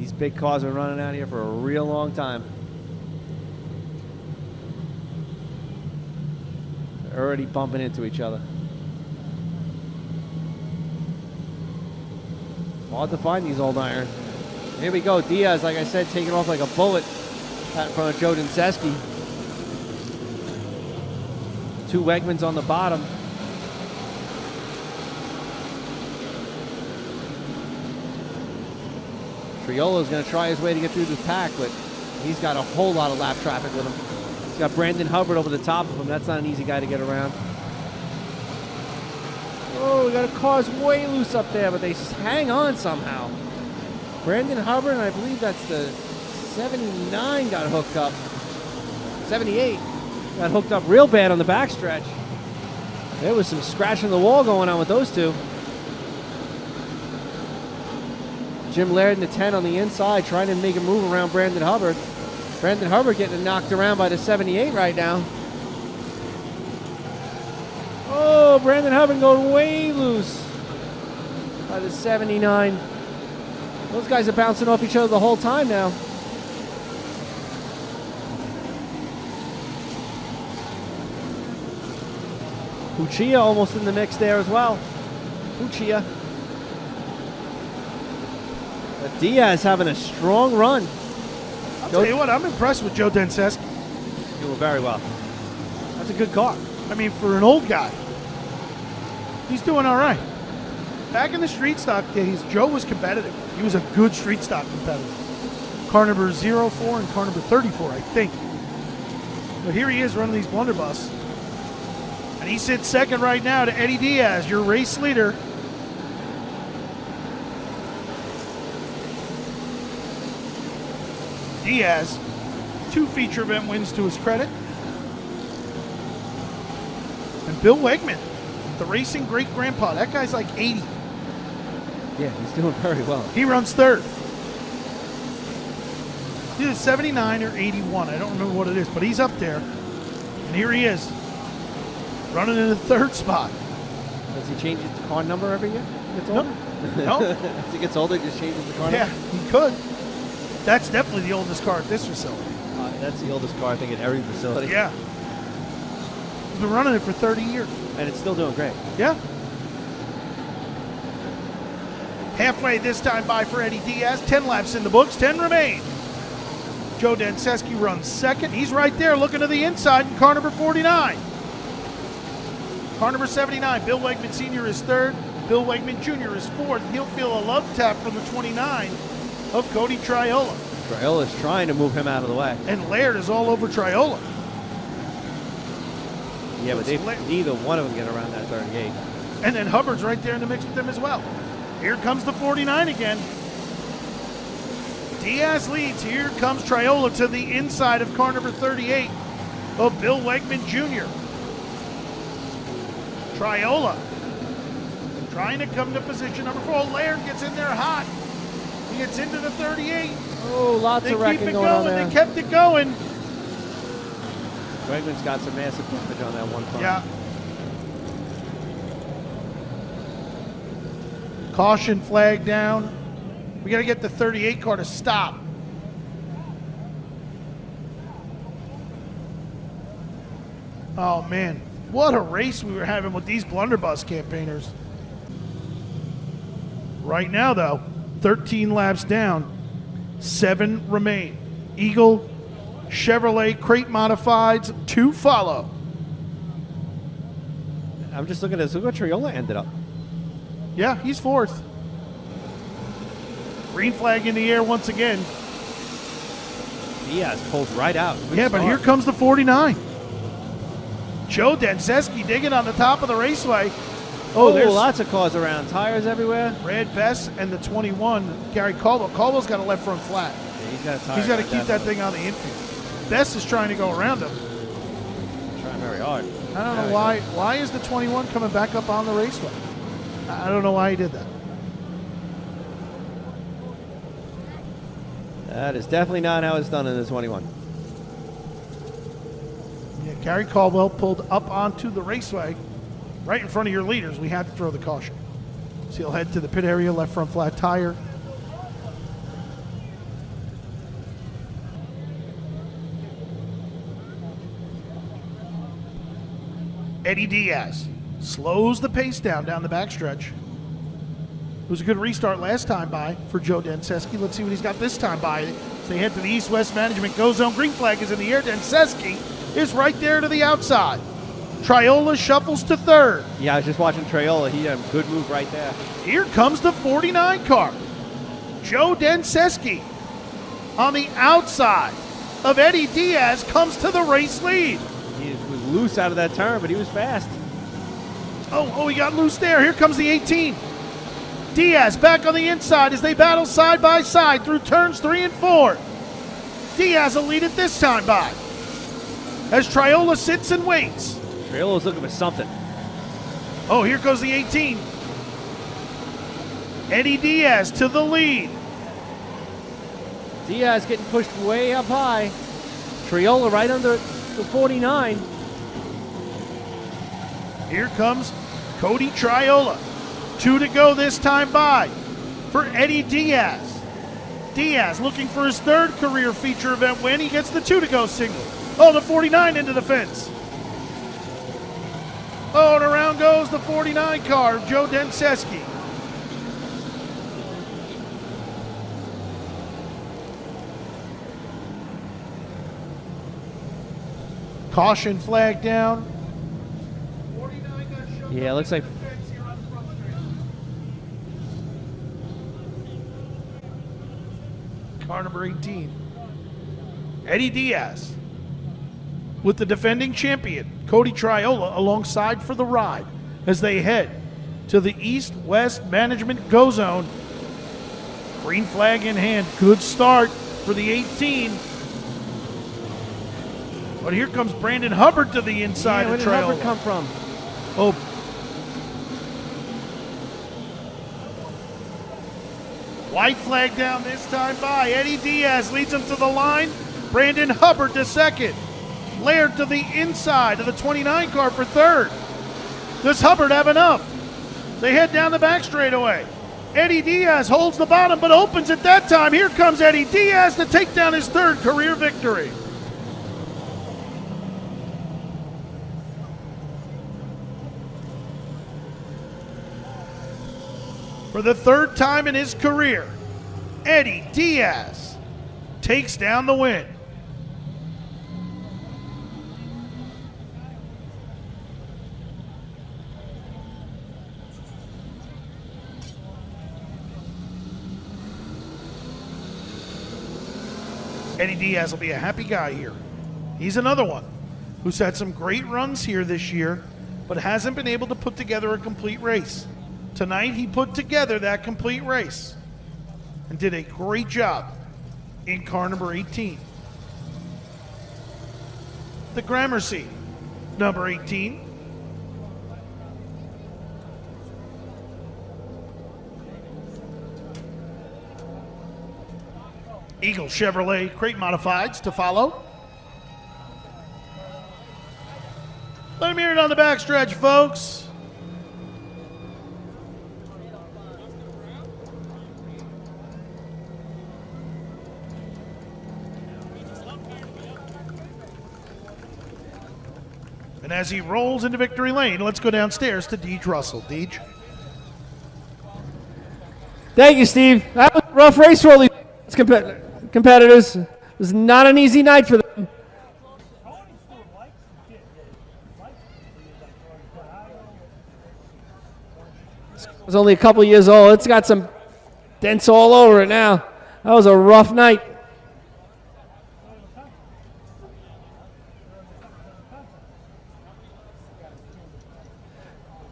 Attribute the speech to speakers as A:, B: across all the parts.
A: These big cars have been running out here for a real long time. They're already bumping into each other. Hard to find these old irons. Here we go. Diaz, like I said, taking off like a bullet out in front of Joe Denseski. 2 Wegmans on the bottom. Triolo's going to try his way to get through this pack, but he's got a whole lot of lap traffic with him. He's got Brandon Hubbard over the top of him. That's not an easy guy to get around. Oh, we got a car's way loose up there, but they hang on somehow. Brandon Hubbard, and I believe that's the 79 got hooked up. 78 got hooked up real bad on the backstretch. There was some scratching the wall going on with those two. Jim Laird in the 10 on the inside, trying to make a move around Brandon Hubbard. Brandon Hubbard getting knocked around by the 78 right now. Oh, Brandon Hubbard going way loose by the 79. Those guys are bouncing off each other the whole time now. Puccia almost in the mix there as well. Puccia. But Diaz having a strong run.
B: I'll tell you what, I'm impressed with Joe Denseski.
A: Doing very well. That's a good car.
B: I mean, for an old guy, he's doing all right. Back in the street stock days, Joe was competitive. He was a good street stock competitor. Car number 04 and car number 34, I think. But here he is running these blunderbuss. And he sits second right now to Eddie Diaz, your race leader. Diaz, 2 feature event wins to his credit. And Bill Wegman, the racing great-grandpa. That guy's like 80.
A: Yeah, he's doing very well.
B: He runs third. Either 79 or 81. I don't remember what it is, but he's up there. And here he is, running in the 3rd spot.
A: Does he change his car number every year? He gets older?
B: No.
A: As he gets older, he just changes the car
B: Yeah,
A: number?
B: he could. That's definitely the oldest car at this facility.
A: That's the oldest car, I think, at every facility.
B: Yeah. He's been running it for 30 years.
A: And it's still doing great.
B: Yeah. Halfway this time by for Eddie Diaz. 10 laps in the books, 10 remain. Joe Denseski runs second. He's right there looking to the inside in car number 49. Car number 79, Bill Wegman Sr. is third. Bill Wegman Jr. is fourth. He'll feel a love tap from the 29 of Cody Triola.
A: Triola's trying to move him out of the way.
B: And Laird is all over Triola.
A: Yeah, but neither one of them get around that 38.
B: And then Hubbard's right there in the mix with them as well. Here comes the 49 again. Diaz leads. Here comes Triola to the inside of car number 38 of Bill Wegman Jr. Triola trying to come to position number 4. Laird gets in there hot. He gets into the 38.
A: Oh, lots of wrecking going on there.
B: They kept it going.
A: Wegman's got some massive damage on that one car.
B: Yeah. Caution flag down. We got to get the 38 car to stop. Oh, man. What a race we were having with these blunderbuss campaigners. Right now, though, 13 laps down, 7 remain. Eagle, Chevrolet, crate modifieds, 2 follow.
A: I'm just looking at this. Look what Triola ended up.
B: Yeah, he's 4th. Green flag in the air once again.
A: Diaz pulled right out. Good
B: yeah,
A: start.
B: but here comes the 49. Joe Denseski digging on the top of the raceway.
A: Oh, there's lots of cars around. Tires everywhere.
B: Red Bess and the 21, Gary Caldwell. Caldwell's got a left front flat.
A: Yeah, he's got a tire.
B: He's got to keep that thing on the infield. Bess is trying to go around him.
A: Trying very hard.
B: I don't know why. Why is the 21 coming back up on the raceway? I don't know why he did that.
A: That is definitely not how it's done in the 21.
B: Yeah, Gary Caldwell pulled up onto the raceway right in front of your leaders. We had to throw the caution. So he'll head to the pit area, left front flat tire. Eddie Diaz slows the pace down the backstretch. It was a good restart last time by for Joe Denseski. Let's see what he's got this time by. As they head to the East-West Management Go Zone. Green flag is in the air. Denseski is right there to the outside. Triola shuffles to third.
A: Yeah, I was just watching Triola. He had a good move right there.
B: Here comes the 49 car. Joe Denseski on the outside of Eddie Diaz comes to the race lead.
A: He was loose out of that turn, but he was fast.
B: Oh, he got loose there. Here comes the 18. Diaz back on the inside as they battle side by side through turns 3 and 4. Diaz will lead it this time by. As Triola sits and waits.
A: Triola's looking for something.
B: Oh, here goes the 18. Eddie Diaz to the lead.
A: Diaz getting pushed way up high. Triola right under the 49.
B: Here comes Cody Triola. 2 to go this time by for Eddie Diaz. Diaz looking for his third career feature event win. He gets the 2 to go signal. Oh, the 49 into the fence. Oh, and around goes the 49 car of Joe Denseski. Caution flag down.
A: Yeah, it looks like
B: car number 18. Eddie Diaz with the defending champion, Cody Triola, alongside for the ride as they head to the East-West Management Go Zone. Green flag in hand. Good start for the 18. But here comes Brandon Hubbard to the inside
A: where
B: of
A: did
B: Triola.
A: Hubbard come from?
B: Oh. White flag down this time by. Eddie Diaz leads him to the line. Brandon Hubbard to second. Laird to the inside of the 29 car for third. Does Hubbard have enough? They head down the back straightaway. Eddie Diaz holds the bottom but opens it that time. Here comes Eddie Diaz to take down his third career victory. For the third time in his career, Eddie Diaz takes down the win. Eddie Diaz will be a happy guy here. He's another one who's had some great runs here this year, but hasn't been able to put together a complete race. Tonight, he put together that complete race and did a great job in car number 18. The Gramercy, number 18. Eagle Chevrolet Crate Modifieds to follow. Let him hear it on the backstretch, folks. And as he rolls into victory lane, let's go downstairs to Deej Russell. Deej.
A: Thank you, Steve. That was a rough race for all these competitors. It was not an easy night for them. It was only a couple years old. It's got some dents all over it now. That was a rough night.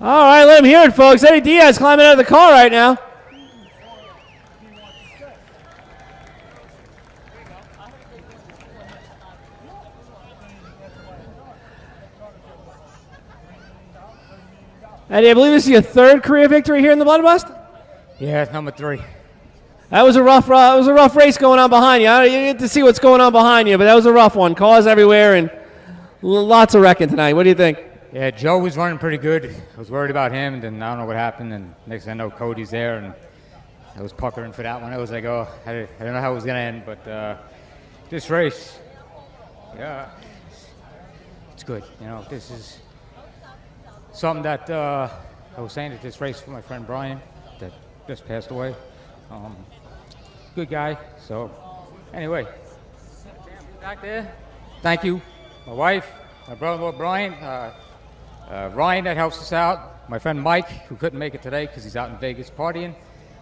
A: All right, let him hear it, folks. Eddie Diaz climbing out of the car right now. Eddie, I believe this is your third career victory here in the Bloodlust?
C: Yeah, it's number 3.
A: That was a rough race going on behind you. You get to see what's going on behind you, but that was a rough one. Cars everywhere and lots of wrecking tonight. What do you think?
C: Yeah, Joe was running pretty good. I was worried about him, and then I don't know what happened, and next thing I know, Cody's there, and I was puckering for that one. I was like, oh, I don't know how it was going to end, but this race, yeah, it's good. You know, this is something that I was saying at this race for my friend Brian that just passed away. Good guy. So anyway, back there. Thank you. My wife, my brother-in-law Brian, Ryan that helps us out, my friend Mike who couldn't make it today because he's out in Vegas partying.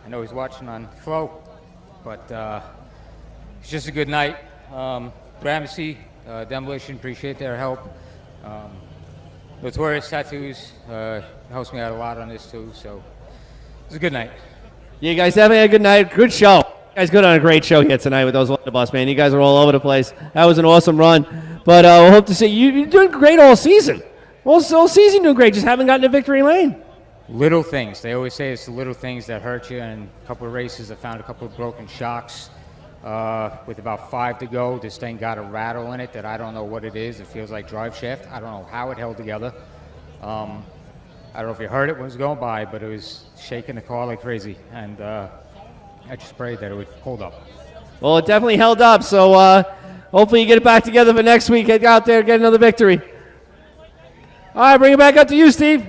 C: I know he's watching on Flow, but it's just a good night. Gramercy, Demolition, appreciate their help. Notorious Tattoos helps me out a lot on this too, so it's a good night.
A: Yeah, you guys definitely had a good night. Good show. You guys got on a great show here tonight with those Wonderbus, man. You guys are all over the place. That was an awesome run. But we'll hope to see you. You're doing great all season. All season doing great. Just haven't gotten to victory lane.
C: Little things. They always say it's the little things that hurt you. And a couple of races, I found a couple of broken shocks. With about 5 to go, this thing got a rattle in it that I don't know what it is. It feels like drive shaft. I don't know how it held together. I don't know if you heard it when it was going by, but it was shaking the car like crazy. And I just prayed that it would hold up.
A: Well, it definitely held up. So hopefully you get it back together for next week. Get out there, get another victory. All right, bring it back up to you, Steve.